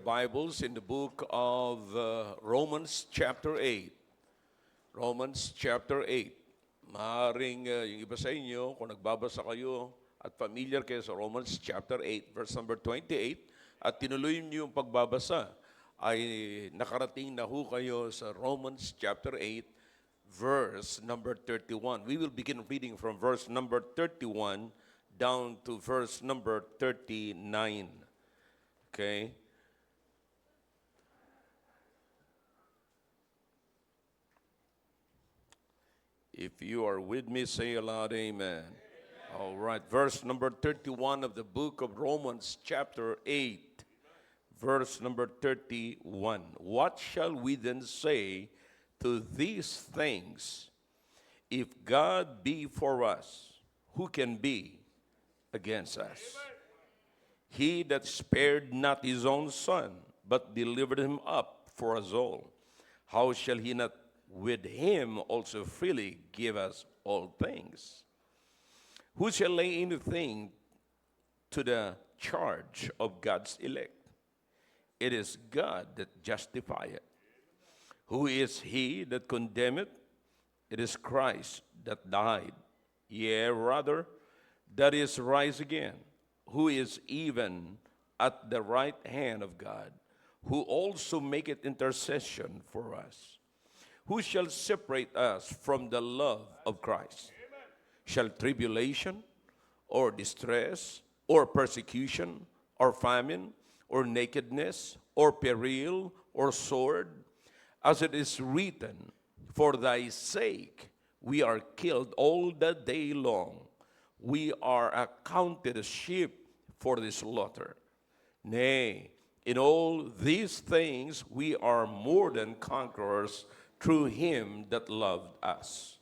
Bibles in the book of Romans chapter 8. Romans chapter 8. Maaring yung iba sa inyo, kung nagbabasa kayo at familiar kayo sa Romans chapter 8, verse number 28, at tinuloy niyo yung pagbabasa, ay nakarating na ho kayo sa Romans chapter 8, verse number 31. We will begin reading from verse number 31 down to verse number 39. Okay? If you are with me, say aloud, amen. All right, verse number 31 of the book of Romans, chapter 8, verse number 31. What shall we then say to these things? If God be for us, who can be against us? He that spared not his own son, but delivered him up for us all, how shall he not with him also freely give us all things? Who shall lay anything to the charge of God's elect? It is God that justifieth. Who is he that condemneth? It is Christ that died, yea, rather, that is rise again, who is even at the right hand of God, who also maketh intercession for us. Who shall separate us from the love of Christ? Shall tribulation, or distress, or persecution, or famine, or nakedness, or peril, or sword? As it is written, for thy sake we are killed all the day long. We are accounted as sheep for the slaughter. Nay, in all these things we are more than conquerors through him that loved us.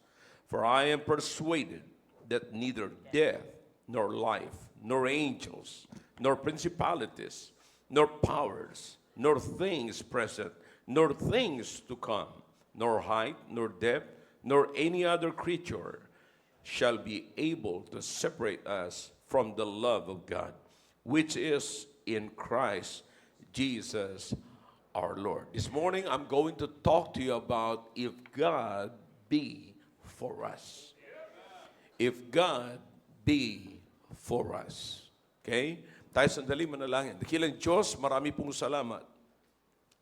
For I am persuaded that neither death, nor life, nor angels, nor principalities, nor powers, nor things present, nor things to come, nor height, nor depth, nor any other creature shall be able to separate us from the love of God, which is in Christ Jesus our Lord. This morning, I'm going to talk to you about if God be for us. If God be for us. Okay? Tayo sandali manalangin. Dakilang Diyos, marami pong salamat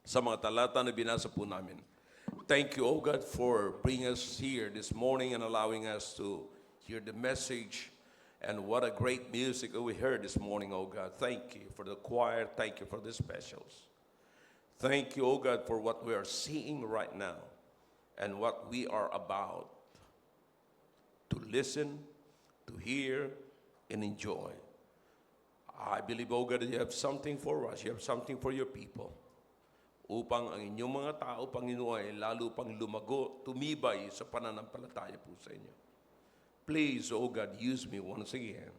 sa mga talata na binasa po namin. Thank you, O God, for bringing us here this morning and allowing us to hear the message. And what a great music that we heard this morning, O God. Thank you for the choir. Thank you for the specials. Thank you, O God, for what we are seeing right now and what we are about to listen, to hear, and enjoy. I believe, O God, that you have something for us. You have something for your people. Upang ang inyong mga tao, Panginoon, ay lalo pang lumago, tumibay sa pananampalataya po sa inyo. Please, O God, use me once again.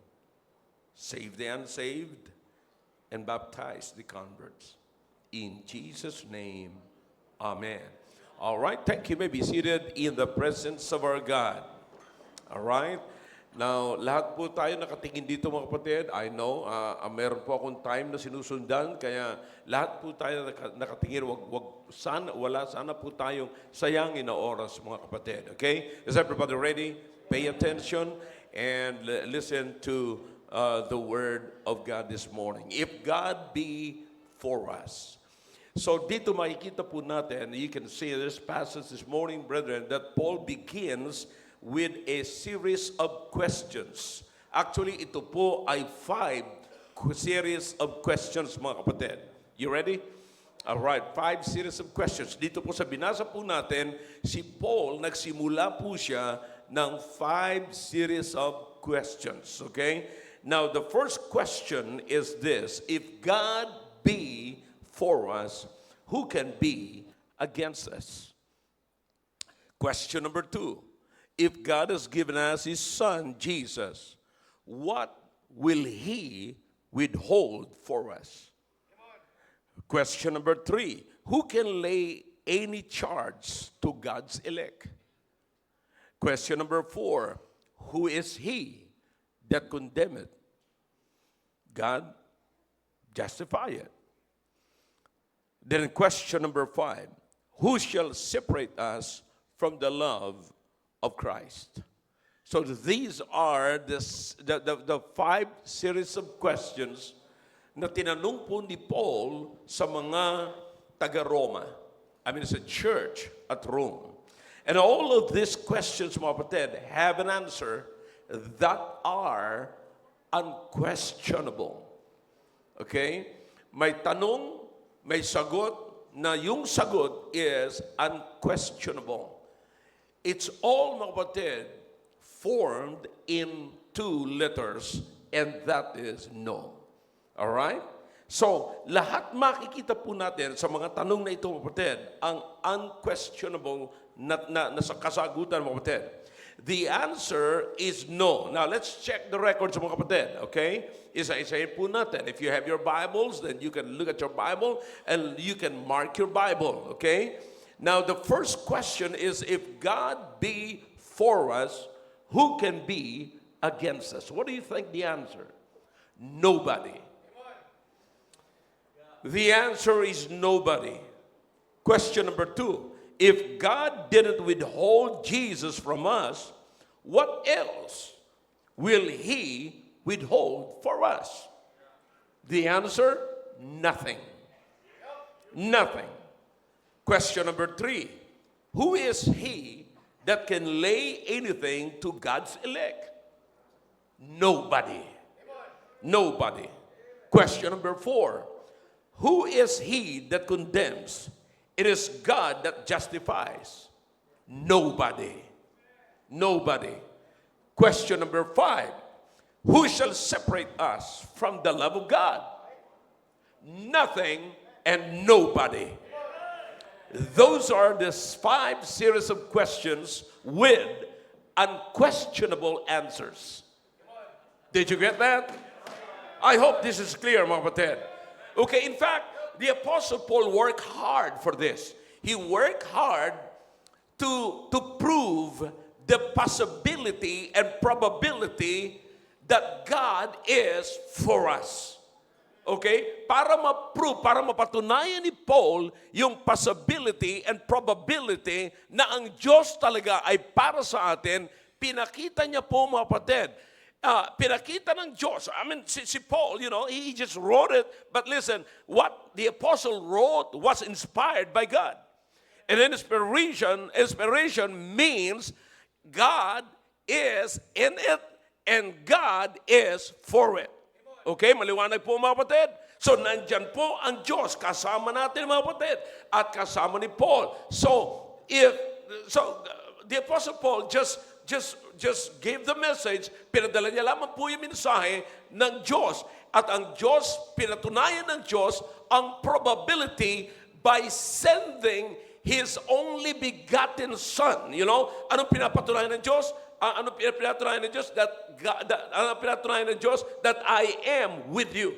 Save the unsaved and baptize the converts. In Jesus' name, amen. All right, thank you. You may be seated in the presence of our God. All right. Now, lahat po tayo nakatingin dito mga kapatid. I know, meron po akong time na sinusundan, kaya lahat po tayo nakatingin. Wala sana po tayong sayangin na oras mga kapatid. Okay? Is everybody ready? Pay attention and listen to the word of God this morning. If God be for us. So dito makikita po natin, you can see this passage this morning, brethren, that Paul begins with a series of questions. Actually, ito po ay 5 series of questions, mga kapatid. You ready? All right, 5 series of questions. Dito po sa binasa po natin, si Paul, nagsimula po siya ng 5 series of questions. Okay? Now, the first question is this: if God be for us, who can be against us? Question number 2. If God has given us his son, Jesus, what will he withhold for us? Question number 3. Who can lay any charge to God's elect? Question number 4. Who is he that condemneth? God justifieth. Then question number 5, who shall separate us from the love of Christ? So these are the 5 series of questions na tinanong po ni Paul sa mga taga-Roma. I mean, it's a church at Rome. And all of these questions, mga kapatid, have an answer that are unquestionable. Okay? May tanong, may sagot, na yung sagot is unquestionable. It's all, mga kapatid, formed in 2 letters, and that is no. Alright? So, lahat makikita po natin sa mga tanong na ito, mga kapatid, ang unquestionable na sa kasagutan, mga kapatid. The answer is no. Now, let's check the records, mga kapatid, okay? Isa-isahin po natin. If you have your Bibles, then you can look at your Bible and you can mark your Bible, okay? Now, the first question is, if God be for us, who can be against us? What do you think the answer? Nobody. The answer is nobody. Question number 2. If God didn't withhold Jesus from us, what else will He withhold for us? The answer, nothing. Nothing. Question number 3. Who is He that can lay anything to God's elect? Nobody. Nobody. Question number 4. Who is He that condemns? It is God that justifies. Nobody. Nobody. Question number 5. Who shall separate us from the love of God? Nothing and nobody. Those are the 5 series of questions with unquestionable answers. Did you get that? I hope this is clear, mga kapatid. Okay, in fact, the Apostle Paul worked hard for this. He worked hard to prove the possibility and probability that God is for us. Okay? Para ma-prove, para mapatunayan ni Paul yung possibility and probability na ang Diyos talaga ay para sa atin, pinakita niya po, mga kapatid, pinakita ng Diyos. I mean, si Paul, you know, he just wrote it. But listen, what the apostle wrote was inspired by God. And inspiration means God is in it and God is for it. Okay, maliwanag po, mga kapatid. So, nandyan po ang Diyos. Kasama natin, mga kapatid. At kasama ni Paul. So, the Apostle Paul just gave the message, pinadala niya lamang po yung mensahe ng Diyos. At ang Diyos, pinatunayan ng Diyos ang probability by sending His only begotten Son. You know, anong pinapatunayan ng Diyos? Anong pinapatunayan ng Diyos? Anong pinapatunayan ng Diyos? That I am with you.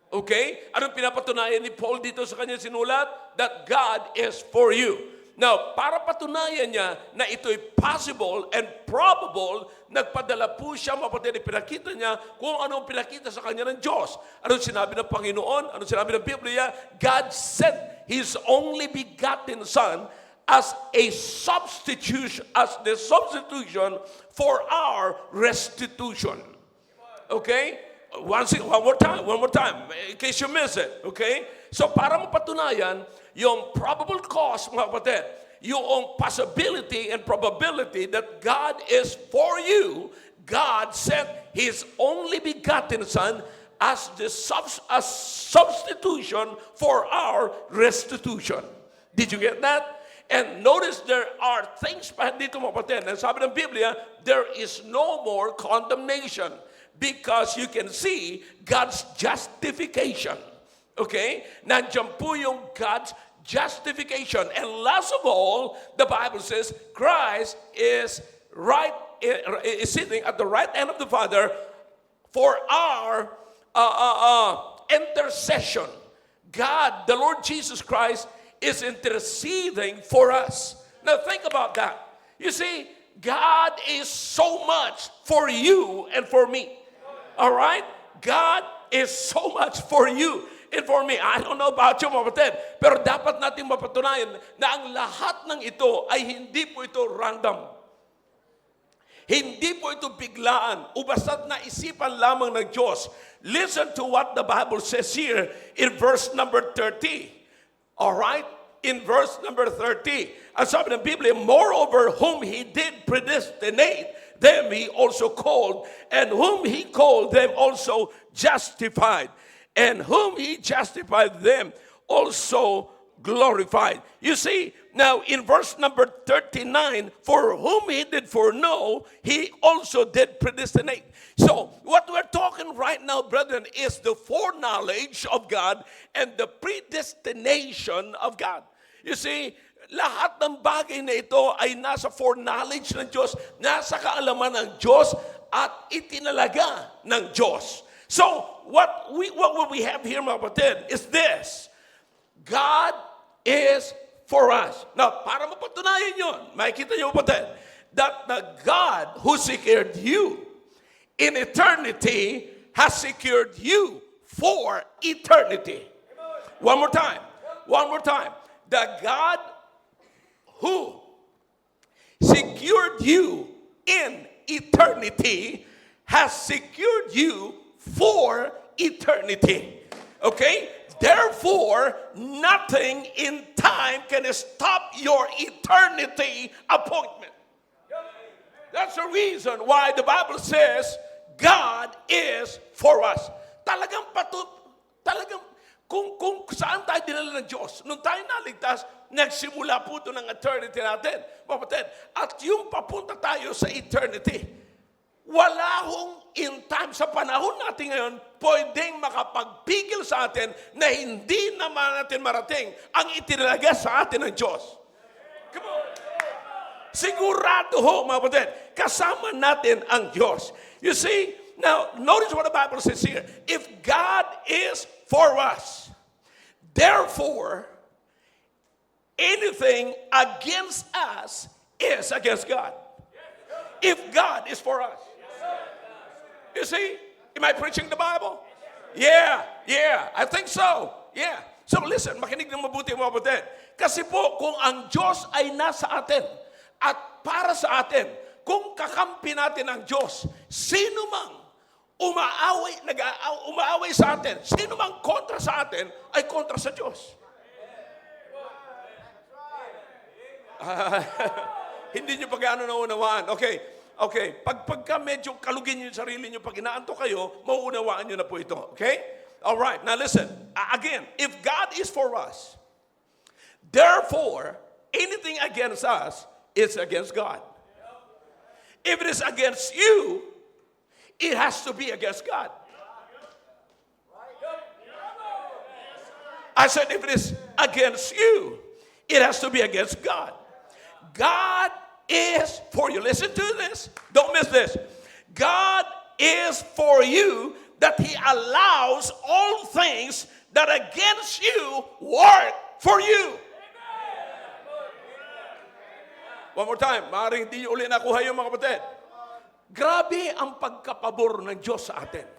Okay? Anong pinapatunayan ni Paul dito sa kanyang sinulat? That God is for you. Now, para patunayan niya na ito'y possible and probable, nagpadala po siya, mapatid, pinakita niya kung anong pinakita sa kanya ng Diyos. Anong sinabi ng Panginoon? Anong sinabi ng Biblia? God sent His only begotten Son as a substitution, as the substitution for our restitution. Okay? One more time, in case you miss it. Okay? So para mapatunayan, yung probable cause, mga kapatid, yung possibility and probability that God is for you, God sent His only begotten Son as the substitution for our restitution. Did you get that? And notice there are things pa dito, mga kapatid. And sabi ng Biblia, there is no more condemnation because you can see God's justification. Okay? Nandiyan po yung God's justification. And last of all, the Bible says, Christ is sitting at the right hand of the Father for our intercession. God, the Lord Jesus Christ, is interceding for us. Now think about that. You see, God is so much for you and for me. All right? God is so much for you And for me, I don't know about you, mga kapatid, pero dapat natin mapatunayan na ang lahat ng ito ay hindi po ito random. Hindi po ito biglaan o basta't naisipan lamang ng Diyos. Listen to what the Bible says here in verse number 30. All right? In verse number 30. Ang sabi ng Biblia, moreover, whom He did predestinate, them He also called, and whom He called, them also justified. And whom He justified, them also glorified. You see, now in verse number 39, for whom He did foreknow, He also did predestinate. So, what we're talking right now, brethren, is the foreknowledge of God and the predestination of God. You see, lahat ng bagay na ito ay nasa foreknowledge ng Diyos, nasa kaalaman ng Diyos, at itinalaga ng Diyos. So, what we have here, mga kapatid, is this. God is for us. Now, para mapatunayan yun, makikita niyo, kapatid, that the God who secured you in eternity has secured you for eternity. One more time. One more time. The God who secured you in eternity has secured you for eternity. Okay? Therefore, nothing in time can stop your eternity appointment. That's the reason why the Bible says God is for us. Talagang kung saan tayo dinala ng Diyos, nung tayo naligtas, nagsimula po ito ng eternity natin. Kapatid, at yung papunta tayo sa eternity, wala hong in time sa panahon natin ngayon, pwedeng makapagpigil sa atin na hindi naman natin marating ang itinalaga sa atin ng Diyos. Come on. Sigurado ho, mga kapatid, kasama natin ang Diyos. You see, now, notice what the Bible says here. If God is for us, therefore, anything against us is against God. If God is for us. You see, am I preaching the Bible? Yeah, I think so. Yeah. So listen, makinig ng mabuti, mga kapatid. Kasi po, kung ang Diyos ay nasa atin at para sa atin, kung kakampi natin ang Diyos, sino mang umaaway sa atin, sino mang kontra sa atin, ay kontra sa Diyos. Hindi nyo pag-ano naunawaan. Okay. Pagka medyo kalugin nyo yung sarili nyo, pag inaanto kayo, mauunawaan nyo na po ito. Okay? Alright, now listen. Again, if God is for us, therefore, anything against us is against God. If it is against you, it has to be against God. I said, if it is against you, it has to be against God. God is for you. Listen to this. Don't miss this. God is for you, that He allows all things that against you work for you. One more time. Maaaring hindi uli nakuha yung mga kapatid. Grabe ang pagkapabor ng Diyos sa atin.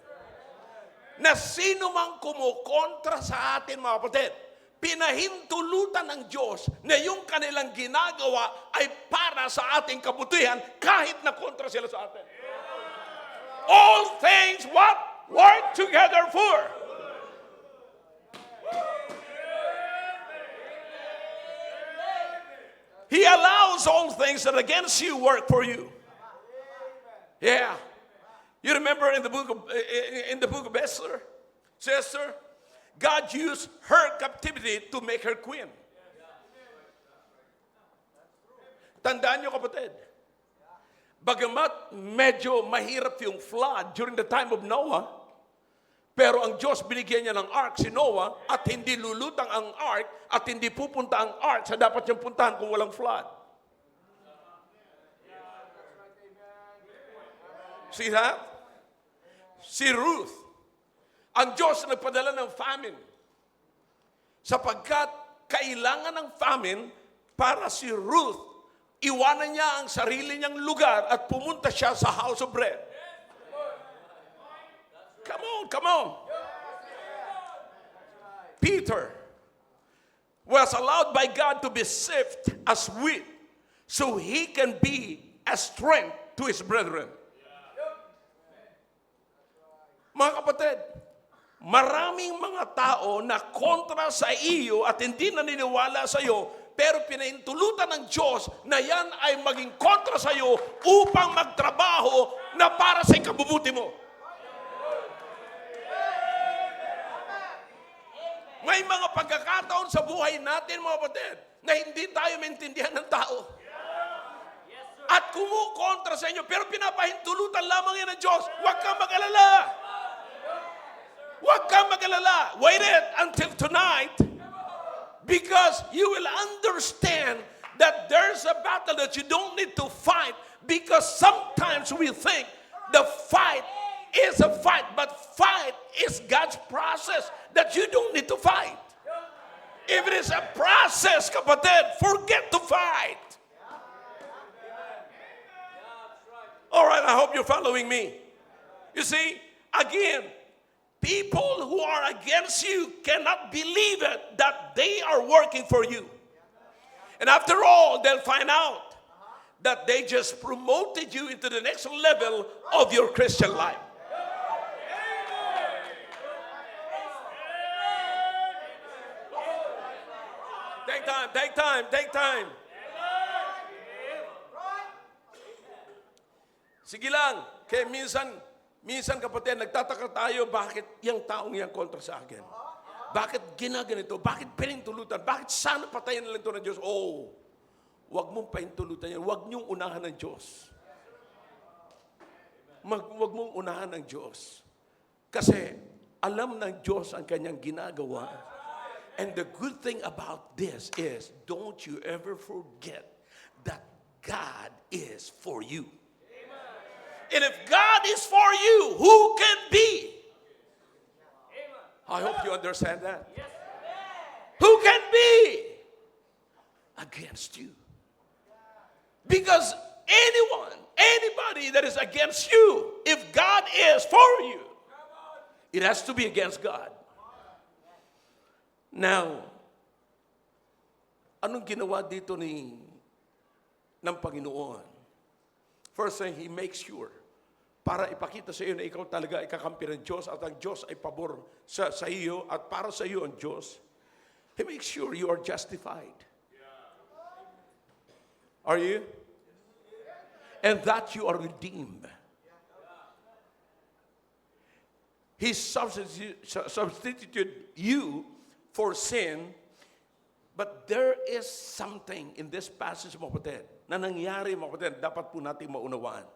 Na sino mang kumukontra sa atin, mga kapatid, pinahintulutan ng Diyos na yung kanilang ginagawa ay para sa ating kabutihan kahit na kontra sila sa atin. All things what? Work together for. He allows all things that against you work for you. Yeah. You remember in the book of Esther, God used her captivity to make her queen. Tandaan niyo, kapatid, bagamat medyo mahirap yung flood during the time of Noah, pero ang Diyos binigyan niya ng ark si Noah at hindi lulutang ang ark at hindi pupunta ang ark sa dapat niyang puntahan kung walang flood. See that? Si Ruth, ang Diyos nagpadala ng famine sapagkat kailangan ng famine para si Ruth iwanan niya ang sarili niyang lugar at pumunta siya sa house of bread. Come on. Peter was allowed by God to be sifted as wheat so he can be a strength to his brethren. Mga kapatid, maraming mga tao na kontra sa iyo at hindi naniniwala sa iyo, pero pinaintulutan ng Diyos na yan ay maging kontra sa iyo upang magtrabaho na para sa ikabubuti mo. May mga pagkakataon sa buhay natin, mga kapatid, na hindi tayo maintindihan ng tao. At kumukontra sa inyo, pero pinapahintulutan lamang yan ng Diyos. Huwag kang mag-alala. Huwag kang mag-alala. Wait it until tonight, because you will understand that there's a battle that you don't need to fight, because sometimes we think the fight is a fight, but fight is God's process that you don't need to fight. If it is a process, kapatid, forget to fight. All right, I hope you're following me. You see, again, people who are against you cannot believe it that they are working for you. And after all, they'll find out that they just promoted you into the next level of your Christian life. Take time. Sige lang. Kaya minsan kapatid, nagtataka tayo, bakit yung taong yan kontra sa akin? Bakit ginaganito? Bakit pinintulutan? Bakit sana patayin na lang ito ng Diyos? Oh, huwag mong paintulutan yan. Huwag niyong unahan ng Diyos. Huwag mong unahan ng Diyos. Kasi alam ng Diyos ang kanyang ginagawa. And the good thing about this is, don't you ever forget that God is for you. And if God is for you, who can be? I hope you understand that. Who can be against you? Because anybody that is against you, if God is for you, it has to be against God. Now, anong ginawa dito ng Panginoon? First thing, He makes sure, para ipakita sa iyo na ikaw talaga ay kakampi ng Diyos at ang Diyos ay pabor sa iyo at para sa iyo ang Diyos, He makes sure you are justified. Are you? And that you are redeemed. He substituted you for sin, but there is something in this passage, mga kapatid, na nangyari, mga kapatid, dapat po natin maunawaan.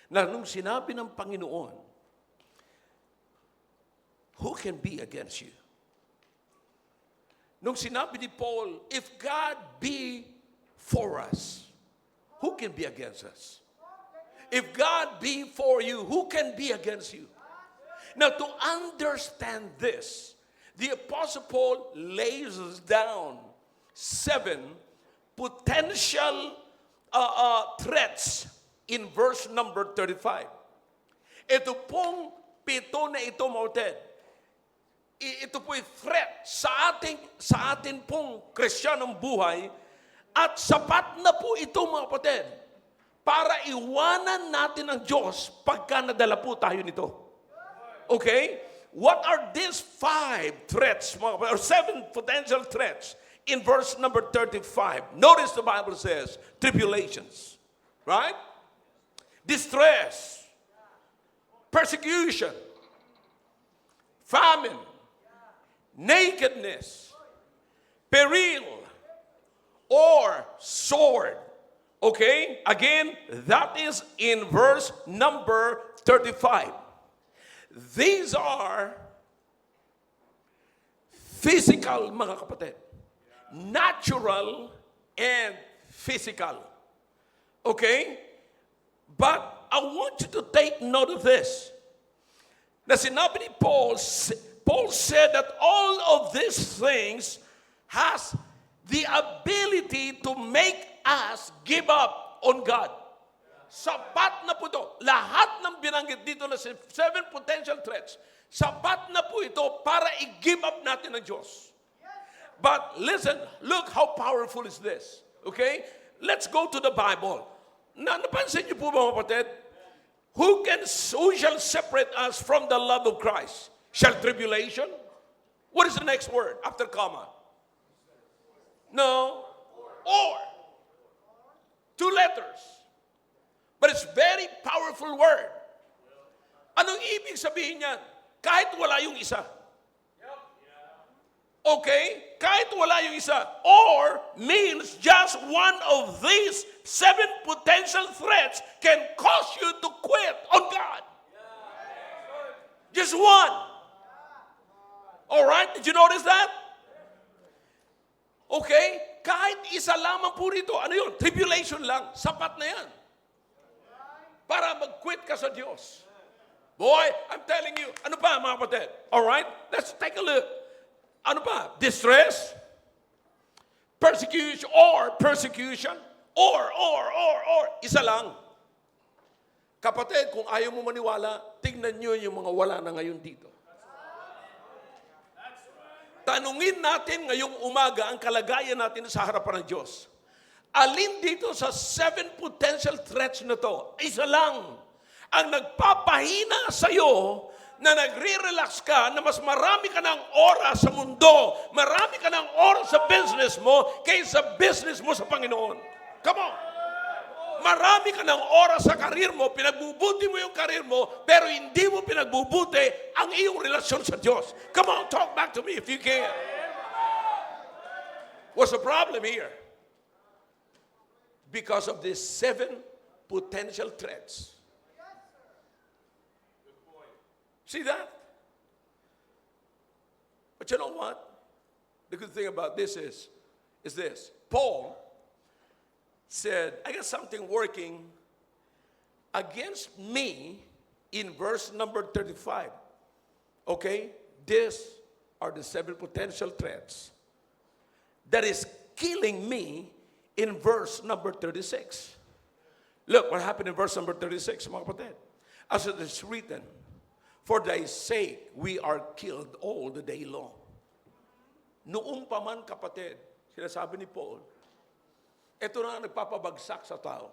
Na nung sinabi ng Panginoon, who can be against you? Nung sinabi ni Paul, if God be for us, who can be against us? If God be for you, who can be against you? Now, to understand this, the Apostle Paul lays down 7 potential threats in verse number 35. Ito pong 7 na ito, mga kapatid, ito po'y threat sa atin pong Kristiyanong buhay, at sapat na po ito, mga kapatid, para iwanan natin ang Diyos pagka nadala po tayo nito. Okay? What are these 5 threats, or 7 potential threats in verse number 35? Notice the Bible says, tribulations, right? Distress, persecution, famine, nakedness, peril, or sword. Okay? Again, that is in verse number 35. These are physical, mga kapatid. Natural and physical. Okay? But I want you to take note of this. Na sinabi ni Paul said that all of these things has the ability to make us give up on God. Sapat na po ito. Lahat ng binanggit dito na 7 potential threats, Sapat na po ito para i-give up natin ang Diyos. But listen, look how powerful is this. Okay? Let's go to the Bible. Napansin niyo po mga kapatid? Who shall separate us from the love of Christ? Shall tribulation? What is the next word after comma? No. Or. 2 letters. But it's very powerful word. Anong ibig sabihin niyan? Kahit wala yung isa. Okay? Kahit wala yung isa. Or means just one of these 7 potential threats can cause you to quit on God. Just one. Alright? Did you notice that? Okay? Kahit isa lamang po rito. Ano yun? Tribulation lang. Sapat na yan. Para mag-quit ka sa Diyos. Boy, I'm telling you. Ano pa mga kapatid? Alright? Let's take a look. Ano pa? Distress, persecution, or. Isa lang. Kapatid, kung ayaw mo maniwala, tingnan nyo yung mga wala na ngayon dito. Tanungin natin ngayong umaga ang kalagayan natin sa harapan ng Diyos. Alin dito sa 7 potential threats na to, isa lang ang nagpapahina sa'yo na nagre-relax ka, na mas marami ka ng oras sa mundo, marami ka ng oras sa business mo, kaysa business mo sa Panginoon. Come on! Marami ka ng oras sa karir mo, pinagbubuti mo yung karir mo, pero hindi mo pinagbubuti ang iyong relasyon sa Diyos. Come on, talk back to me if you can. What's the problem here? Because of these 7 potential threats. See that? But you know what? The good thing about this is this. Paul said, I got something working against me in verse number 35. Okay? These are the 7 potential threats that is killing me in verse number 36. Look what happened in verse number 36, mga kapatid. As it is written, for thy sake, we are killed all the day long. Noong pa man, kapatid, sinasabi ni Paul, ito na ang nagpapabagsak sa tao.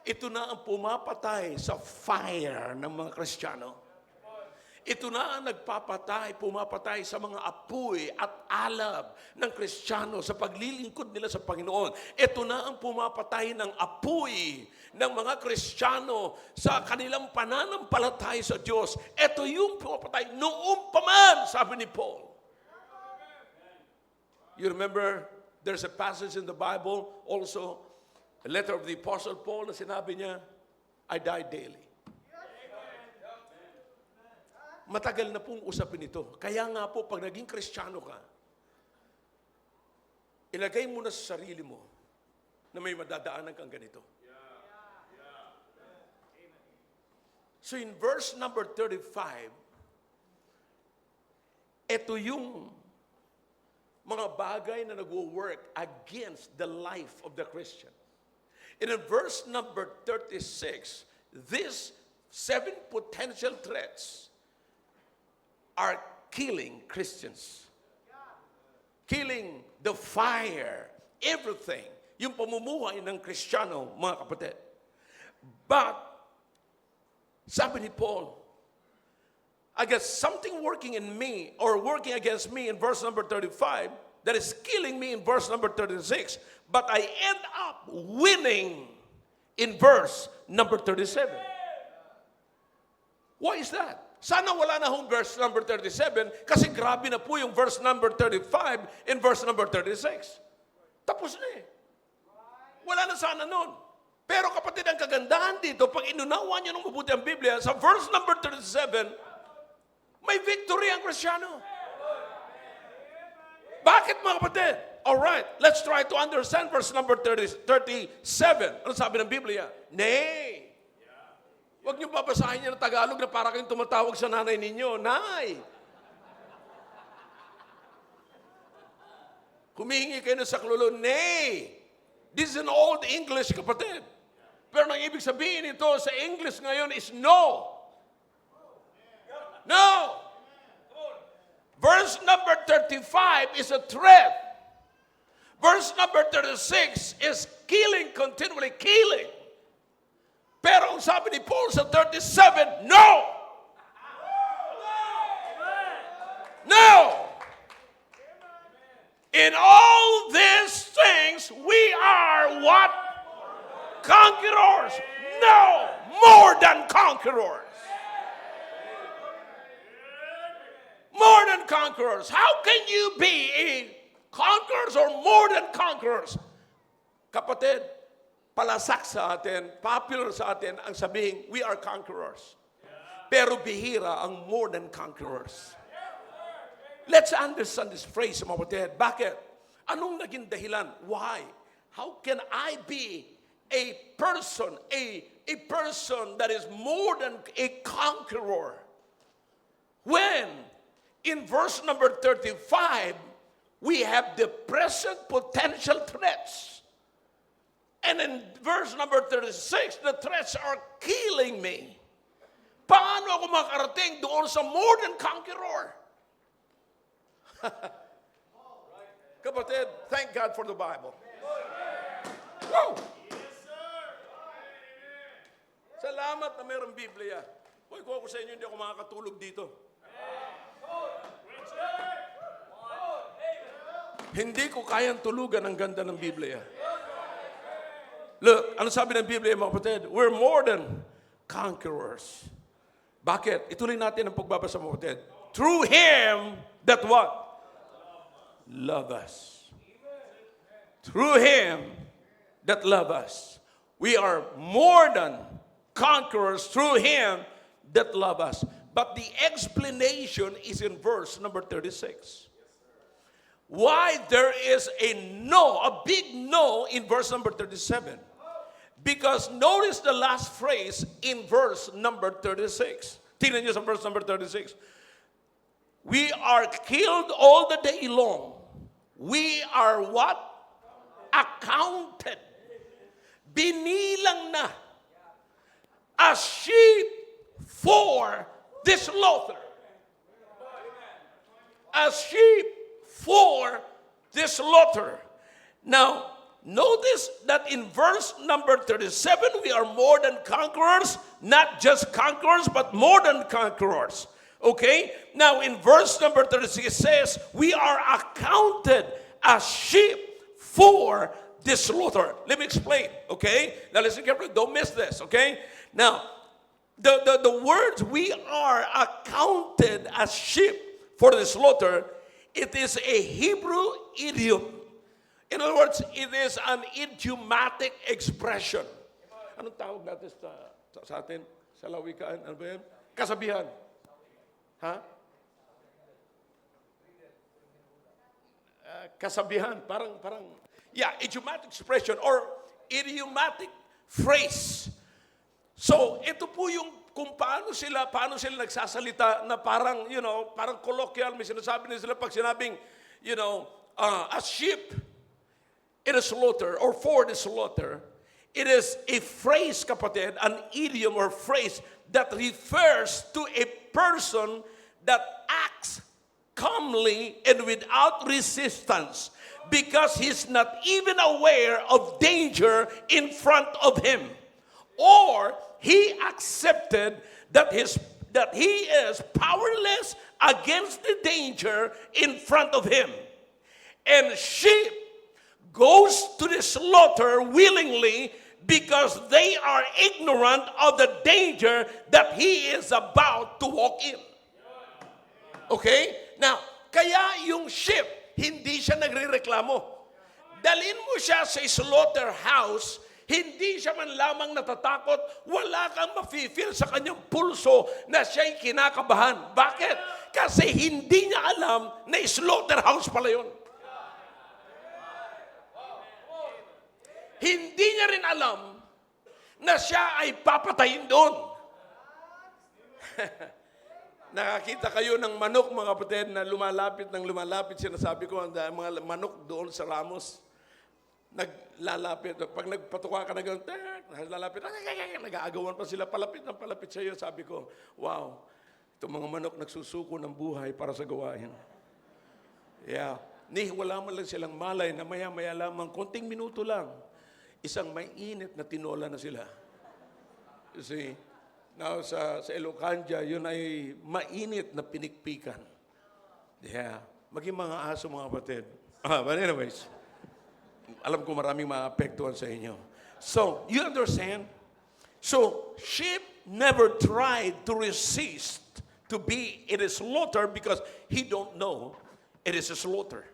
Ito na ang pumapatay sa fire ng mga Kristiyano. Ito na ang pumapatay sa mga apoy at alab ng Kristiyano sa paglilingkod nila sa Panginoon. Ito na ang pumapatay ng apoy ng mga Kristiyano sa kanilang pananampalataya sa Diyos. Ito yung pumapatay noong pa man, sabi ni Paul. You remember, there's a passage in the Bible, also, a letter of the Apostle Paul, na sinabi niya, I die daily. Matagal na pong usapin ito. Kaya nga po, pag naging Kristiyano ka, ilagay mo na sa sarili mo na may madadaanan kang ganito. So in verse number 35, ito yung mga bagay na nag-work against the life of the Christian. And in verse number 36, these 7 potential threats are killing Christians. Killing the fire, everything. Yung pamumuhay ng Kristiyano, mga kapatid. But, sabi ni Paul, I got something working in me, or working against me in verse number 35, that is killing me in verse number 36. But I end up winning in verse number 37. Why is that? Sana wala na hong verse number 37 kasi grabe na po yung verse number 35 and verse number 36. Tapos na eh. Wala na sana nun. Pero kapatid, ang kagandahan dito, pag inunawa nyo ng mabuti ang Biblia, sa verse number 37, may victory ang Kristiyano. Bakit mga kapatid? Alright, let's try to understand verse number 37. Ano sabi ng Biblia? Nay. Huwag niyo babasahin niyo ng Tagalog na para kayong tumatawag sa nanay ninyo. Nay! Humihingi kayo ng saklolo. Nay! This is an old English, kapatid. Pero ang ibig sabihin ito sa English ngayon is no. No! verse number 35 is a threat. Verse number 36 is killing, continually killing. Pero ang sabi ni Paul sa 37, no! No! In all these things, we are what? Conquerors. No! More than conquerors. More than conquerors. How can you be a conquerors or more than conquerors? Kapatid, palasak sa atin, popular sa atin ang sabihin, we are conquerors. Pero bihira ang more than conquerors. Let's understand this phrase, mga kapatid. Bakit? Anong naging dahilan? Why? How can I be a person that is more than a conqueror? When in verse number 35, we have the present potential threats. And in verse number 36, the threats are killing me. Paano ako makarating doon sa more than conqueror? Kapatid, thank God for the Bible. Wow! Salamat na mayroong Biblia. Hoy, kung ako sa inyo, hindi ako makakatulog dito. Hindi ko kayang tulugan ang ganda ng Biblia. Look, ano sabi ng Biblia, mga kapatid? We're more than conquerors. Bakit? Ituloy natin ang pagbabasa, mga kapatid. Through Him that what? Love us. Through Him that love us. We are more than conquerors through Him that love us. But the explanation is in verse number 36. Why there is a no, a big no in verse number 37. Because notice the last phrase in verse number 36. Tingnan niyo sa verse number 36. We are killed all the day long. We are what? Accounted. Binilang na as sheep for the slaughter. As sheep for the slaughter. Now, notice that in verse number 37, we are more than conquerors, not just conquerors, but more than conquerors. Okay? Now, in verse number 36, it says, we are accounted as sheep for the slaughter. Let me explain, okay? Now, listen carefully. Don't miss this, okay? Now, the words, we are accounted as sheep for the slaughter, it is a Hebrew idiom. In other words, it is an idiomatic expression. Anong tawag natin sa atin? Sa lawikaan? Ano ba yan? Kasabihan. Ha? Kasabihan. Parang, yeah, idiomatic expression or idiomatic phrase. So, ito po yung kung paano sila nagsasalita na parang, parang colloquial, may sinasabi nila pag sinabing, a sheep in a slaughter or for the slaughter, it is a phrase, kapatid, an idiom or phrase that refers to a person that acts calmly and without resistance because he's not even aware of danger in front of him. Or he accepted that he is powerless against the danger in front of him. And sheep goes to the slaughter willingly because they are ignorant of the danger that he is about to walk in. Okay? Now, kaya yung sheep, hindi siya nagrereklamo. Dalhin mo siya sa slaughterhouse, hindi siya man lamang natatakot, wala kang mafe-feel sa kanyang pulso na siya'y kinakabahan. Bakit? Kasi hindi niya alam na slaughterhouse pala yun. Hindi niya rin alam na siya ay papatayin doon. Nakakita kayo ng manok, mga kapatid, na lumalapit ng lumalapit. Sinasabi ko, ang mga manok doon sa Ramos, naglalapit. Pag nagpatuka ka na gano'n, lalapit, nag-aagawan pa sila, palapit ng palapit sa iyo. Sabi ko, wow, itong mga manok nagsusuko ng buhay para sa gawain. Yeah. Ni wala man lang silang malay na maya-maya lamang, konting minuto lang, isang may init na tinola na sila. You see, now sa Elocandia, yun ay mainit na pinikpikan. Yeah. Maging mga aso, mga kapatid. But anyways, alam ko maraming maapektuhan sa inyo. So, you understand? So, sheep never tried to resist to be in a slaughter because he don't know it is a slaughter.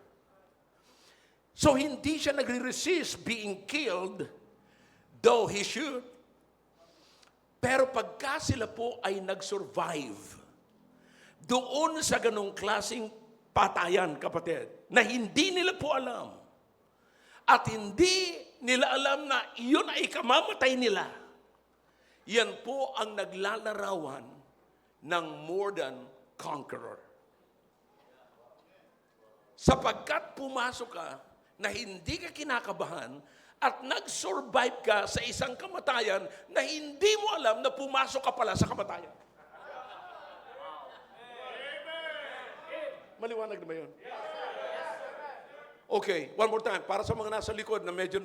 So, hindi siya nagre-resist being killed, though he should. Pero pagka sila po ay nag-survive, doon sa ganong klaseng patayan, kapatid, na hindi nila po alam, at hindi nila alam na iyon ay kamamatay nila, yan po ang naglalarawan ng more than conqueror. Sapagkat pumasok ka na hindi ka kinakabahan at nag-survive ka sa isang kamatayan na hindi mo alam na pumasok ka pala sa kamatayan. Maliwanag na ba yun? Okay, one more time. Para sa mga nasa likod na medyo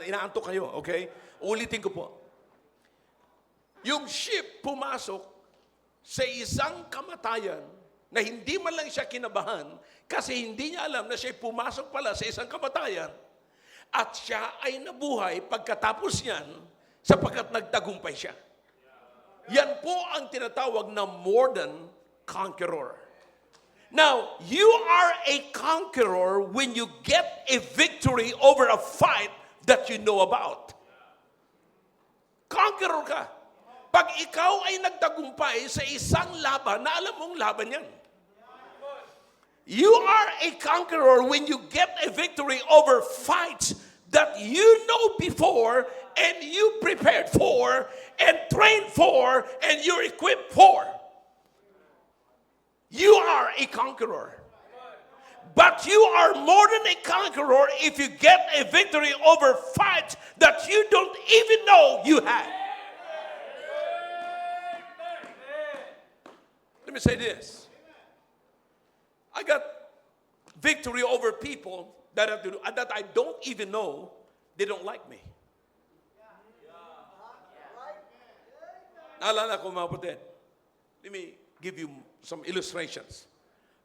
inaantok kayo, okay? Ulitin ko po. Yung sheep pumasok sa isang kamatayan na hindi man lang siya kinabahan kasi hindi niya alam na siya pumasok pala sa isang kamatayan at siya ay nabuhay pagkatapos niyan sapagkat nagtagumpay siya. Yan po ang tinatawag na more than conqueror. Now, you are a conqueror when you get a victory over a fight that you know about. Conqueror ka. Pag ikaw ay nagtagumpay sa isang laban na alam mong laban yan. You are a conqueror when you get a victory over fights that you know before and you prepared for and trained for and you're equipped for. You are a conqueror. But you are more than a conqueror if you get a victory over fights that you don't even know you had. Let me say this. I got victory over people that I don't even know they don't like me. Naalala ko, mga kapatid. Let me give you some illustrations.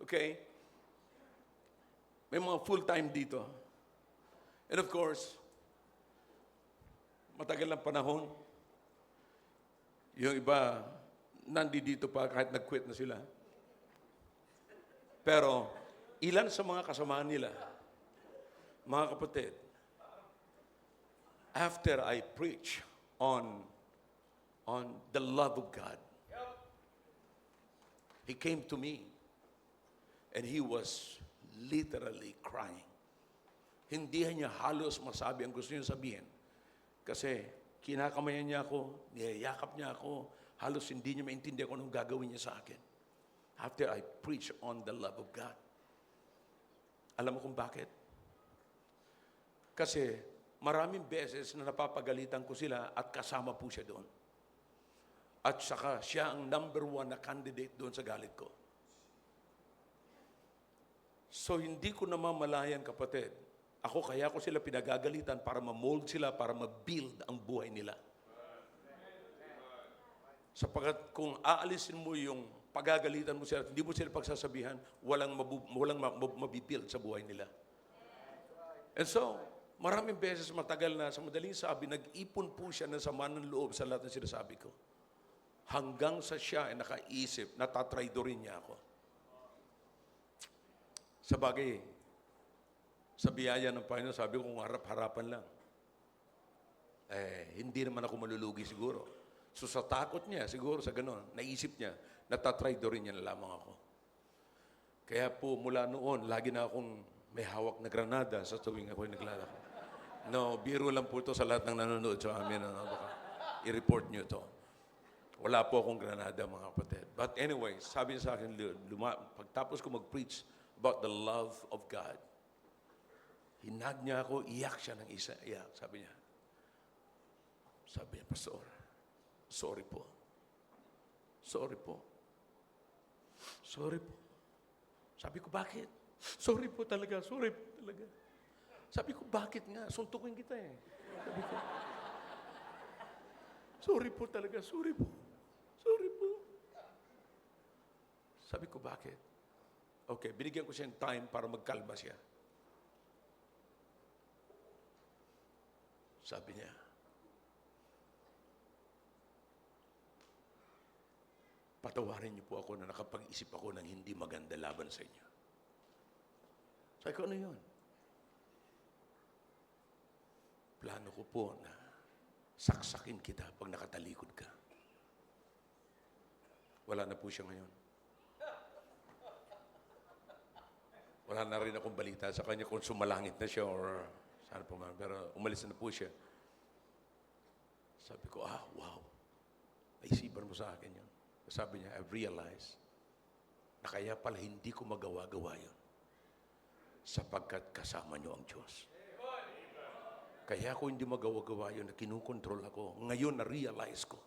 Okay? May mga full-time dito. And of course, matagal ng panahon. Yung iba, nandito pa kahit nag-quit na sila. Pero, ilan sa mga kasamaan nila, mga kapatid, after I preach on the love of God, he came to me and he was literally crying. Hindi niya halos masabi ang gusto niya sabihin. Kasi kinakamayan niya ako, niyayakap niya ako, halos hindi niya maintindihan kung anong gagawin niya sa akin. After I preach on the love of God. Alam mo kung bakit? Kasi maraming beses na napapagalitan ko sila at kasama po siya doon. At saka siya ang number one na candidate doon sa galit ko. So hindi ko namamalayan, kapatid. Kaya ko sila pinagagalitan para ma-mold sila, para ma-build ang buhay nila. Sapagkat kung aalisin mo yung pagagalitan mo sila, hindi mo sila pagsasabihan, walang mabibuild sa buhay nila. And so, maraming beses matagal na, sa madaling sabi, nag-ipon po siya ng sama ng loob sa lahat ng sinasabi ko. Hanggang sa siya ay nakaisip, natatraidorin niya ako. Sa bagay, sa biyaya ng Panginoon, sabi ko kung harap-harapan lang. Hindi naman ako malulugi siguro. So sa takot niya, siguro sa gano'n, naisip niya, natatraidorin niya na lamang ako. Kaya po mula noon, lagi na akong may hawak na granada sa tuwing ako'y naglalakad. No, biro lang po ito sa lahat ng nanonood sa amin. Baka i-report niyo ito. Wala po akong granada, mga kapatid. But anyway, sabi niya sa akin, pagtapos ko mag-preach about the love of God, hinag niya ako, iyak siya ng isa. Iyak, sabi niya, Pastor, sorry po. Sorry po. Sorry po. Sabi ko, bakit? Sorry po talaga, sorry po talaga. Sabi ko, bakit nga? Suntukin kita eh. Sabi ko, sorry po talaga, sorry po. Sorry po. Sabi ko, bakit? Okay, binigyan ko siya ng time para magkalma siya. Sabi niya, patawarin niyo po ako na nakapag-isip ako ng hindi maganda laban sa inyo. Sabi ko, ano yun? Plano ko po na saksakin kita pag nakatalikod ka. Wala na po siya ngayon. Wala na rin akong balita sa kanya kung sumalangit na siya or saan po man. Pero umalis na po siya. Sabi ko, wow. Naisipan mo sa akin yun. Sabi niya, I've realized na kaya pala hindi ko magawa-gawa yun sapagkat kasama niyo ang Diyos. Kaya ako hindi magawa-gawa yun na kinukontrol ako. Ngayon na-realize ko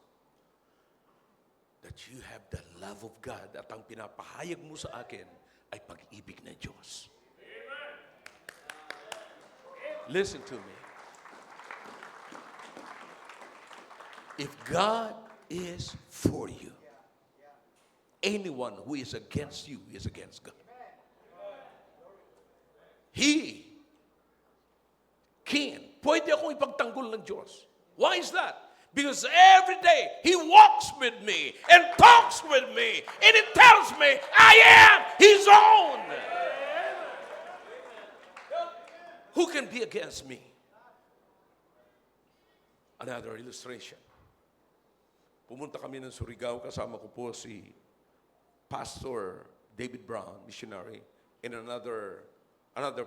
that you have the love of God at ang pinapahayag mo sa akin ay pag-ibig ng Diyos. Listen to me. If God is for you, anyone who is against you is against God. Pwede akong ipagtanggol ng Diyos. Why is that? Because every day, He walks with me and talks with me and He tells me I am His own. Who can be against me? Another illustration. Pumunta kami ng Surigao, kasama ko po si Pastor David Brown, missionary, and another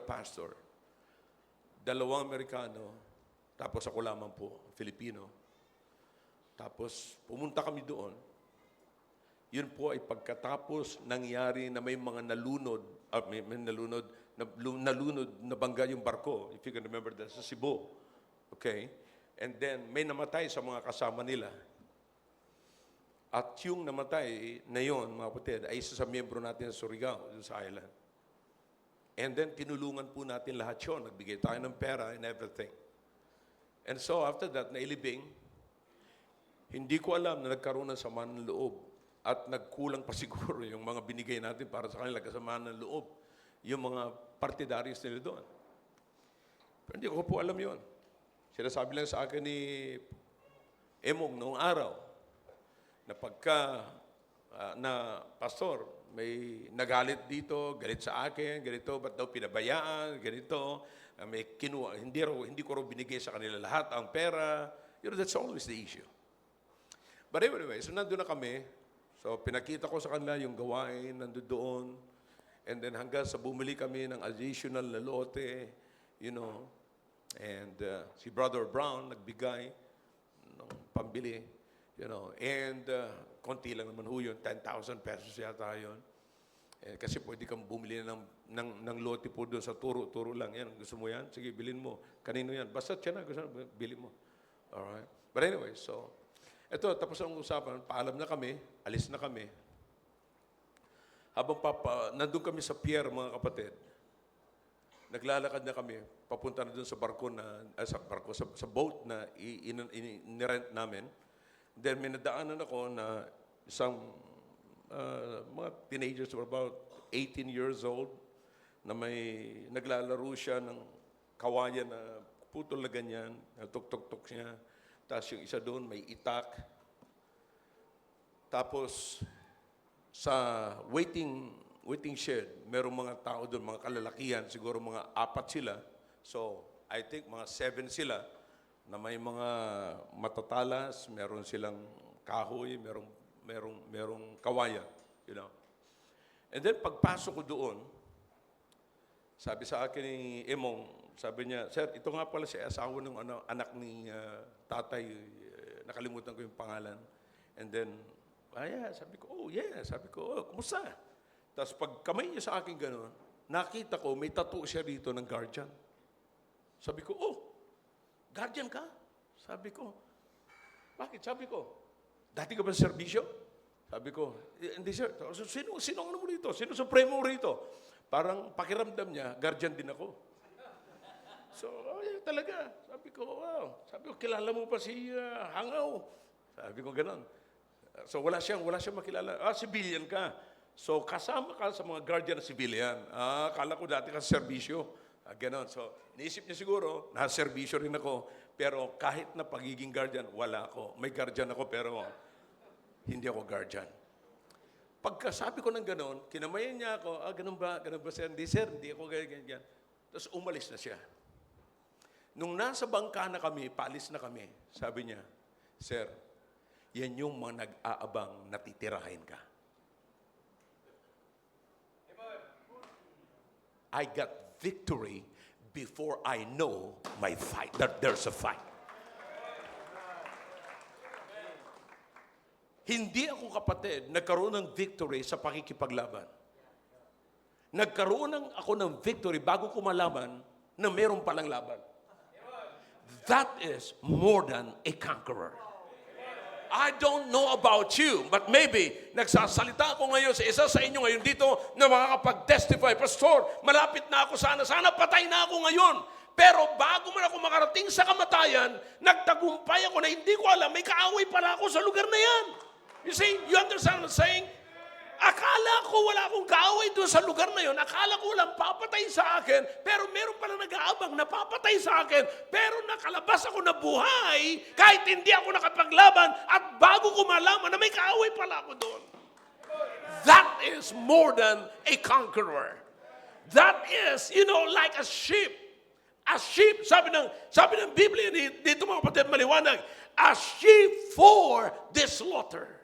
pastor. Dalawang Amerikano, tapos ako lamang po, Filipino. Tapos pumunta kami doon. Yun po ay pagkatapos nangyari na may mga nalunod na bangga yung barko, if you can remember that, sa Cebu. Okay? And then may namatay sa mga kasama nila. At yung namatay na yun, mga kapatid, ay isa sa miyembro natin sa Surigao, dun sa island. And then, tinulungan po natin lahat yun. Nagbigay tayo ng pera and everything. And so, after that, nailibing, hindi ko alam na nagkaroon ng samaan ng loob. At nagkulang pa siguro yung mga binigay natin para sa kanila kasamaan ng loob. Yung mga partidaries nila doon. Pero hindi ko po alam yun. Sinasabi lang sa akin ni Emong noong araw, na pagka na pastor, may nagalit dito, galit sa akin, ganito, ba't daw pinabayaan, ganito, may kinuha, hindi ko raw binigay sa kanila lahat ang pera. You know, that's always the issue. But anyway, so nandun na kami. So pinakita ko sa kanila yung gawain, nandun doon. And then hanggang sa bumili kami ng additional na lote, you know. And si Brother Brown nagbigay ng pambili, you know. And konti lang naman ho yun, 10,000 pesos yata yun. Kasi pwede kang bumili ng lote po doon sa turo lang. Yan, gusto mo yan? Sige, bilhin mo. Kanino yan? Basta siya na, gusto mo, bilhin mo. Alright? But anyway, so, eto, tapos ang usapan, paalam na kami, alis na kami. Habang nandun kami sa pier, mga kapatid, naglalakad na kami, papunta na doon sa barko sa boat na inirent namin. Then may nadaanan ako na isang mga teenagers were about 18 years old na may naglalaro siya ng kawayan na putol na ganyan, tuk-tuk-tuk niya. Tapos yung isa doon may itak. Tapos sa waiting shed, merong mga tao doon, mga kalalakihan, siguro mga 4 sila. So, I think mga 7 sila na may mga matatalas, meron silang kahoy, merong kawayan, you know. And then pagpasok ko doon, sabi sa akin ni Emong, sabi niya, Sir, ito nga pala si asawa ng anak ni tatay, nakalimutan ko yung pangalan. And then, sabi ko, kumusta? Tapos pag kamay niya sa akin gano'n, nakita ko, may tattoo siya dito ng guardian. Sabi ko, guardian ka? Sabi ko, bakit? Sabi ko, dati ka ba sa serbisyo? Sabi ko, hindi sir. Sino ang ano mo rito? Sino supremo mo rito? parang pakiramdam niya, guardian din ako. So, talaga. Sabi ko, wow. Sabi ko, kilala mo pa si Hangaw? Sabi ko, ganon. So, wala siyang makilala. Civilian ka. So, kasama ka sa mga guardian na civilian. Akala ko dati ka sa serbisyo. Ganon. So, naisip niya siguro, nasa serbisyo rin ako. Pero kahit na pagiging guardian, wala ako. May guardian ako, pero hindi ako guardian. Pagkasabi ko ng ganon, kinamayan niya ako, ganun ba sir? Hindi sir, hindi ako ganyan. Tapos umalis na siya. Nung nasa bangka na kami, paalis na kami, sabi niya, sir, yan yung mga nag-aabang natitirahin ka. I got victory before I know my fight, that there's a fight. Hindi ako, kapatid, nagkaroon ng victory sa pakikipaglaban. Nagkaroon ako ng victory bago ko malaman na meron palang laban. That is more than a conqueror. I don't know about you, but maybe nagsasalita ako ngayon sa isa sa inyo ngayon dito na makakapag-testify, Pastor, malapit na ako sana patay na ako ngayon. Pero bago man ako makarating sa kamatayan, nagtagumpay ako na hindi ko alam, may kaaway pala ako sa lugar na yan. You see, you understand what I'm saying? Akala ko wala akong kaaway doon sa lugar na yon. Akala ko walang papatay sa akin, pero meron pala nag-aabang na papatay sa akin, pero nakalabas ako na buhay kahit hindi ako nakapaglaban at bago ko malaman na may kaaway pala ako doon. That is more than a conqueror. That is, like a sheep. A sheep, sabi ng Biblia dito mga kapatid, maliwanag, a sheep for the slaughter.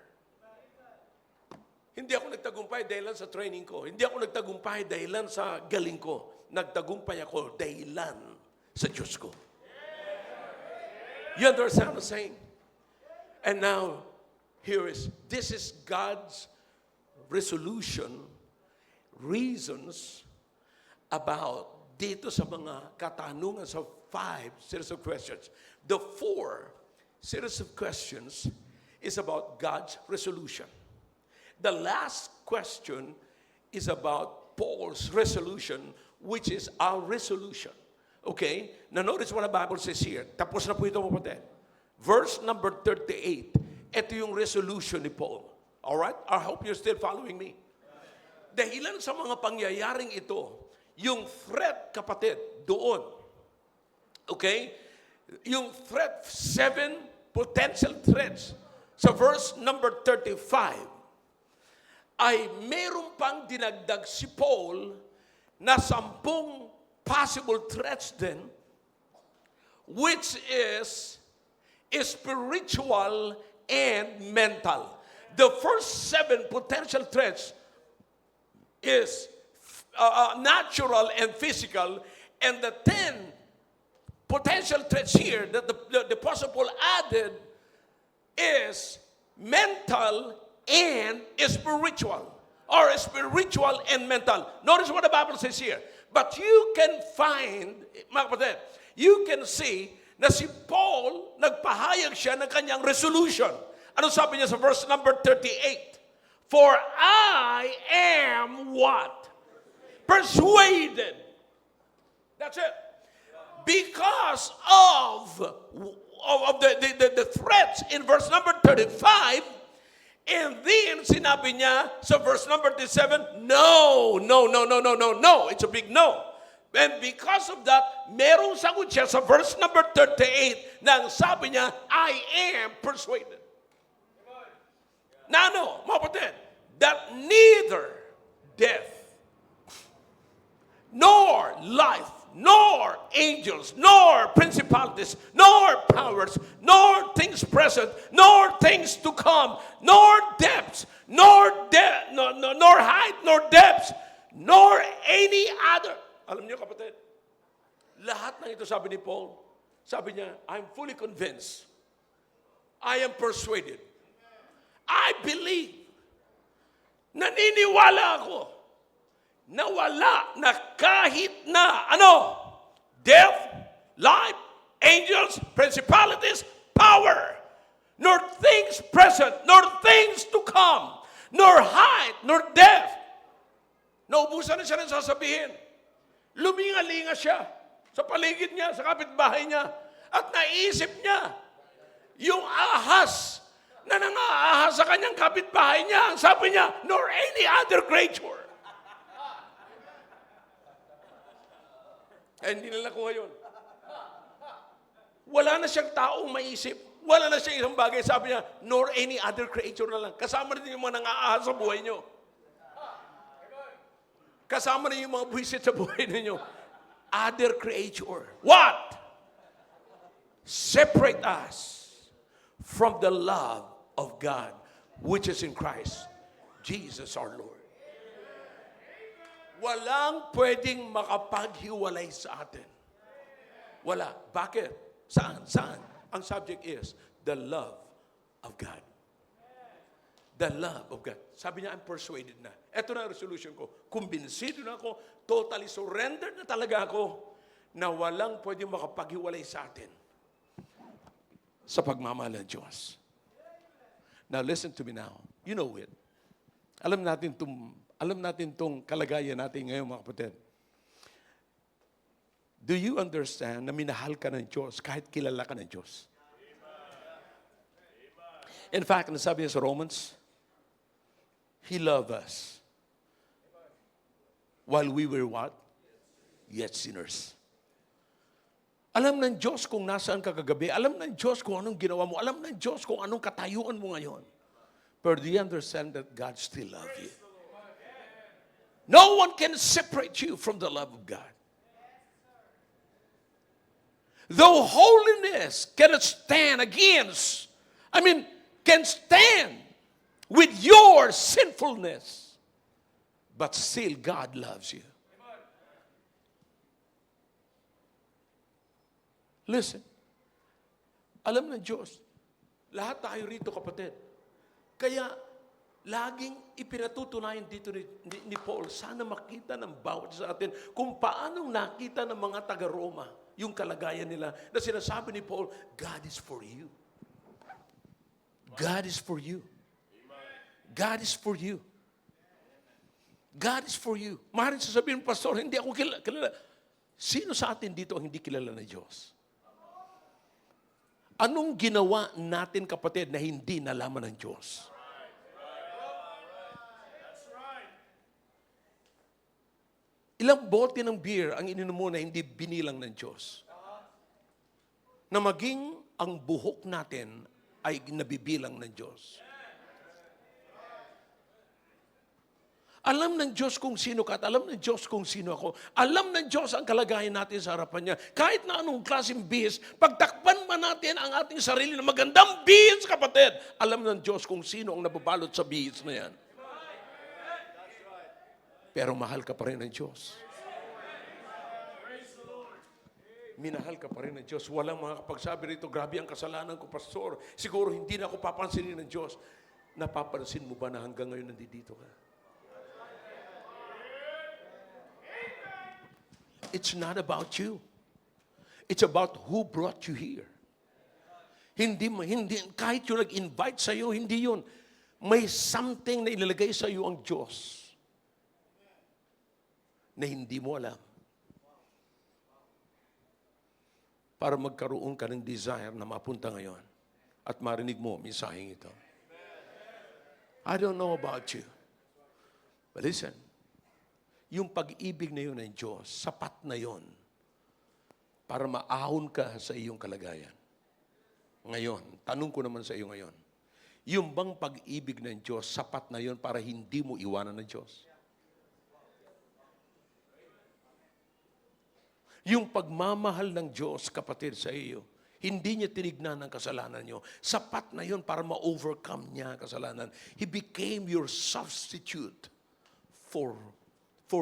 Hindi ako nagtagumpay dahilan sa training ko. Hindi ako nagtagumpay dahilan sa galing ko. Nagtagumpay ako dahilan sa Diyos ko. You understand what I'm saying? And now, this is God's resolution, reasons about dito sa mga katanungan sa 5 series of questions. The 4 series of questions is about God's resolution. The last question is about Paul's resolution, which is our resolution. Okay? Now notice what the Bible says here. Tapos na po ito mga kapatid. Verse number 38. Ito yung resolution ni Paul. Alright? I hope you're still following me. Dahilan sa mga pangyayaring ito, yung threat, kapatid, doon. Okay? Yung threat, 7 potential threats. Sa verse number 35, ay meron pang dinagdag si Paul na 10 possible threats din, which is spiritual and mental. The first 7 potential threats is natural and physical, and the 10 potential threats here that the Apostle Paul added is mental and spiritual, or spiritual and mental. Notice what the Bible says here. But you can find, mga kapatid, you can see na si Paul, nagpahayag siya ng kanyang resolution. Ano sabi niya sa verse number 38? For I am what? Persuaded. That's it. Because of the threats in verse number 35, and then, sinabi niya sa verse number 37, no. It's a big no. And because of that, merong sagot siya sa verse number 38 nang sabi niya, I am persuaded. Na ano, mga kapatid, that neither death, nor life, nor angels, nor principalities, nor powers, nor things present, nor things to come, nor depths, nor height, nor depths, nor any other. Alam niyo kapatid, lahat ng ito sabi ni Paul, sabi niya, I'm fully convinced. I am persuaded. I believe. Naniniwala ako na wala na kahit na death, life, angels, principalities, power, nor things present, nor things to come, nor height, nor depth, naubusan na siya ng sasabihin. Luminga-linga siya sa paligid niya, sa kapitbahay niya. At naisip niya, yung ahas na nangaahas sa kanyang kapitbahay niya, ang sabi niya, nor any other creature. Eh, hindi nila nakuha yun. Wala na siyang taong maisip. Wala na siyang isang bagay. Sabi niya, nor any other creature na lang. Kasama rin yung mga nangaahas sa buhay niyo. Kasama rin yung mga buwisit sa buhay ninyo. Other creature. What? Separate us from the love of God, which is in Christ, Jesus our Lord. Walang pwedeng makapaghiwalay sa atin. Wala. Bakit? Saan? Saan? Ang subject is the love of God. The love of God. Sabi niya, I'm persuaded na. Ito na ang resolution ko. Kumbinsido na ako, totally surrendered na talaga ako, na walang pwedeng makapaghiwalay sa atin sa pagmamahal ng Diyos. Now listen to me now. You know it. Alam natin tong kalagayan natin ngayon, mga kapatid. Do you understand na minahal ka ng Diyos kahit kilala ka ng Diyos? In fact, nasabi niya sa Romans, He loved us while we were what? Yet sinners. Alam ng Diyos kung nasaan ka kagabi. Alam ng Diyos kung anong ginawa mo. Alam ng Diyos kung anong katayuan mo ngayon. But do you understand that God still loves you? No one can separate you from the love of God. Though holiness cannot stand against, can stand with your sinfulness, but still God loves you. Listen, alam ng Diyos, lahat tayo rito, kapatid. Kaya, laging ipinatutunayan dito ni Paul, sana makita ng bawat sa atin kung paano nakita ng mga taga-Roma yung kalagayan nila na sinasabi ni Paul, God is for you. God is for you. God is for you. God is for you. Maaaring sasabihin, Pastor, hindi ako kilala. Sino sa atin dito ang hindi kilala ng Diyos? Anong ginawa natin, kapatid, na hindi nalaman ng Diyos? Ilang bote ng beer ang ininom mo na hindi binilang ng Diyos? Na maging ang buhok natin ay nabibilang ng Diyos. Alam ng Diyos kung sino ka at alam ng Diyos kung sino ako. Alam ng Diyos ang kalagayan natin sa harapan niya. Kahit na anong klaseng bihis, pagtakpan man natin ang ating sarili na magandang bihis, kapatid, alam ng Diyos kung sino ang nababalot sa bihis na yan. Pero mahal ka pa rin ng Diyos. Minahal ka pa rin ng Diyos. Walang mga kapagsabi rito, grabe ang kasalanan ko, Pastor. Siguro hindi na ako papansinin ng Diyos. Napapansin mo ba na hanggang ngayon nandito ka? It's not about you. It's about who brought you here. Hindi, kahit yung nag-invite sa'yo, hindi yun. May something na ilalagay sa'yo ang Diyos na hindi mo alam. Para magkaroon ka ng desire na mapunta ngayon at marinig mo mensaheng ito. I don't know about you. But listen, yung pag-ibig na yun ng Diyos, sapat na yun para maahon ka sa iyong kalagayan. Ngayon, tanong ko naman sa iyo ngayon, yung bang pag-ibig ng Diyos, sapat na yun para hindi mo iwanan ng Diyos? Yung pagmamahal ng Diyos, kapatid, sa iyo, hindi niya tinignan ang kasalanan niyo. Sapat na yun para ma-overcome niya ang kasalanan. He became your substitute for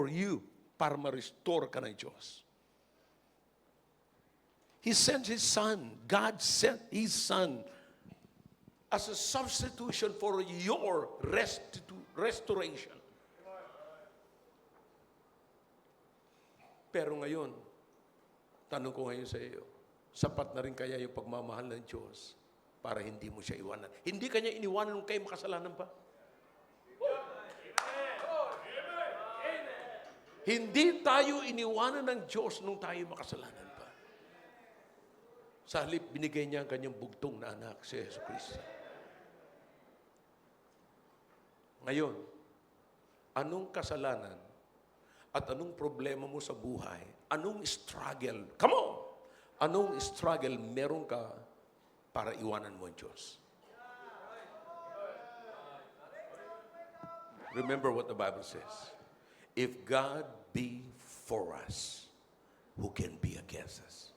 you, para ma-restore ka ng Diyos. He sent His Son. God sent His Son as a substitution for your restoration. Pero ngayon, tanong ko ngayon sa iyo, sapat na rin kaya yung pagmamahal ng Diyos para hindi mo siya iwanan? Hindi kanya iniwanan nung kayo makasalanan pa. Hindi tayo iniwanan ng Diyos nung tayo makasalanan pa. Sa halip, binigay niya ang kanyang bugtong na anak, si Yesu Cristo. Ngayon, anong kasalanan at anong problema mo sa buhay? Anong struggle? Come on! Anong struggle meron ka para iwanan mo ang Diyos? Remember what the Bible says. If God be for us, who can be against us?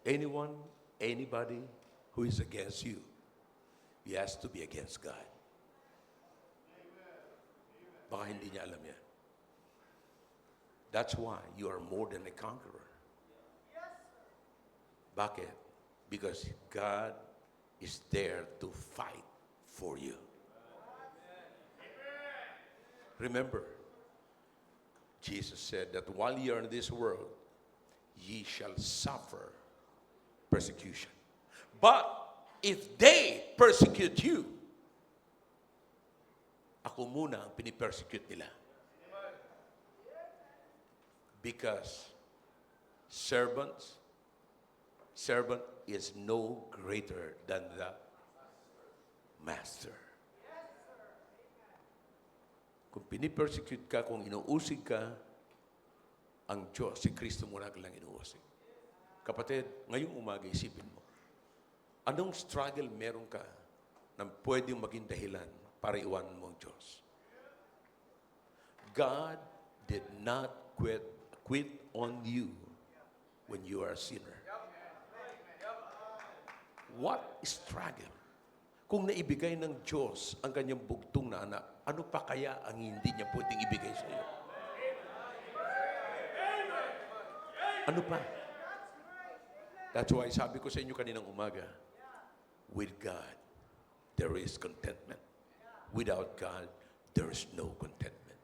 Anyone, anybody who is against you, he has to be against God. Baka hindi niya alam yan. That's why you are more than a conqueror. Bakit? Because God is there to fight for you. Remember, Jesus said that while ye are in this world, ye shall suffer persecution. But if they persecute you, ako muna ang pinipersecute nila. Because servant is no greater than the master. Kung pinipersecute ka, kung inuusig ka, ang Diyos, si Kristo muna ka lang inuusig. Kapatid, ngayong umaga, isipin mo, anong struggle meron ka na pwedeng maging dahilan para iwanan mo ang Diyos? God did not quit on you when you are a sinner. What struggle? Kung naibigay ng Diyos ang kanyang bugtong na anak, ano pa kaya ang hindi niya pwedeng ibigay sa iyo? Ano pa? That's why sabi ko sa inyo kaninang umaga, with God, there is contentment. Without God, there is no contentment.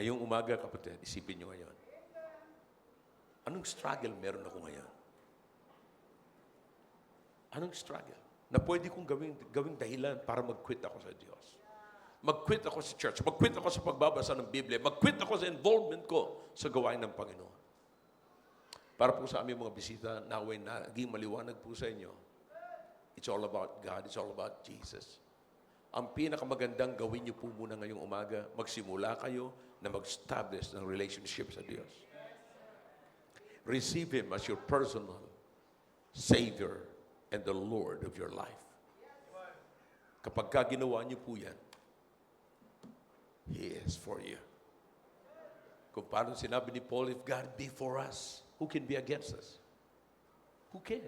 Ngayong umaga, kapatid, isipin nyo ngayon, anong struggle meron ako ngayon? Anong struggle? Na pwede kong gawing dahilan para mag-quit ako sa Diyos. Mag-quit ako sa church. Mag-quit ako sa pagbabasa ng Biblia. Mag-quit ako sa involvement ko sa gawain ng Panginoon. Para po sa aming mga bisita, naway naging maliwanag po sa inyo. It's all about God. It's all about Jesus. Ang pinakamagandang gawin niyo po muna ngayong umaga, magsimula kayo na mag-establish ng relationship sa Diyos. Receive Him as your personal Savior and the Lord of your life. Kapag ginawa niyo po yan, He is for you. Kung paano sinabi ni Paul, if God be for us, who can be against us? Who can?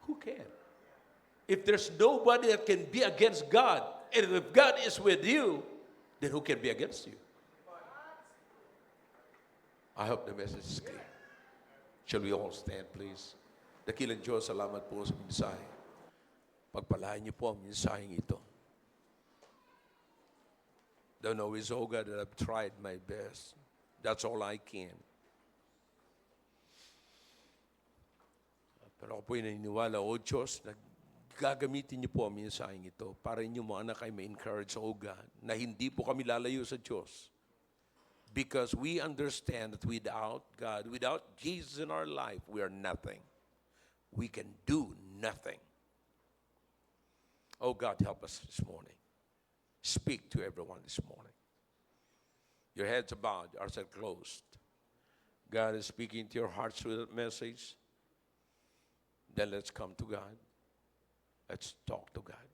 Who can? If there's nobody that can be against God, and if God is with you, then who can be against you? I hope the message is clear. Shall we all stand, please? Dakilang Diyos, salamat po sa mensahe. Pagpalain niyo po ang mensaheng ito. Don't know is, oh God, that I've tried my best. That's all I can. Pero ako po'y naniniwala, oh Diyos, na gagamitin niyo po ang mensaheng ito para inyong mga anak ay ma-encourage, oh God, na hindi po kami lalayo sa Diyos. Because we understand that without God, without Jesus in our life, we are nothing. We can do nothing. Oh God, help us this morning. Speak to everyone this morning. Your heads are bowed, your eyes are closed. God is speaking to your hearts through that message. Then let's come to God. Let's talk to God.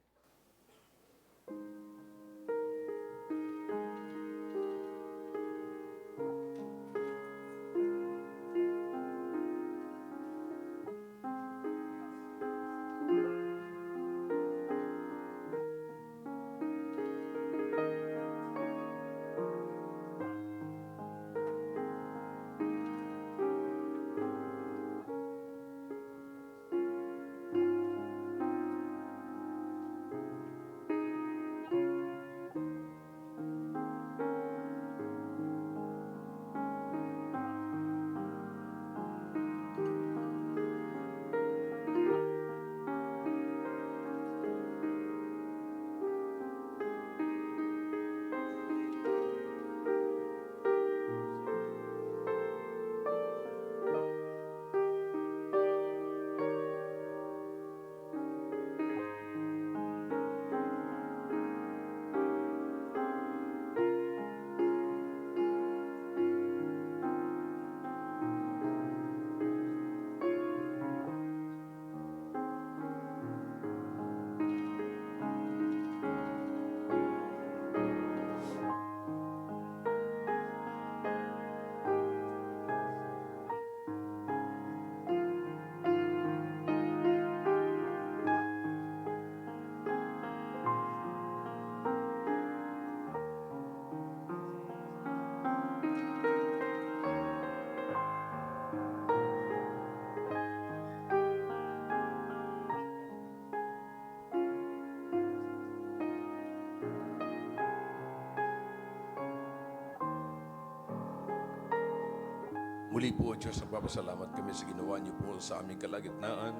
Muli po, Diyos, nagpapasalamat kami sa ginawa niyo po sa aming kalagitnaan.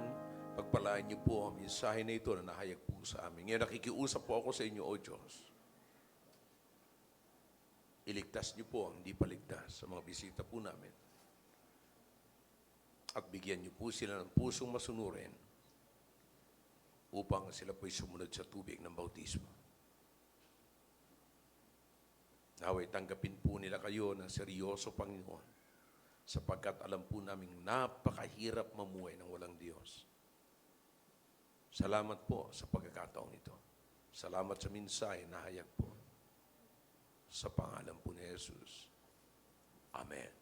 Pagpalain niyo po ang mensahe na ito na nahayag po sa amin. Ngayon nakikiusap po ako sa inyo, O Diyos. Iligtas niyo po ang hindi paligtas sa mga bisita po namin. At bigyan niyo po sila ng pusong masunurin upang sila po'y sumunod sa tubig ng bautismo. Naway tanggapin po nila kayo ng seryoso, Panginoon, sapagkat alam po namin napakahirap mamuhay ng walang Diyos. Salamat po sa pagkakataong ito. Salamat sa mensahe na hayag po. Sa pangalan po ni Jesus. Amen.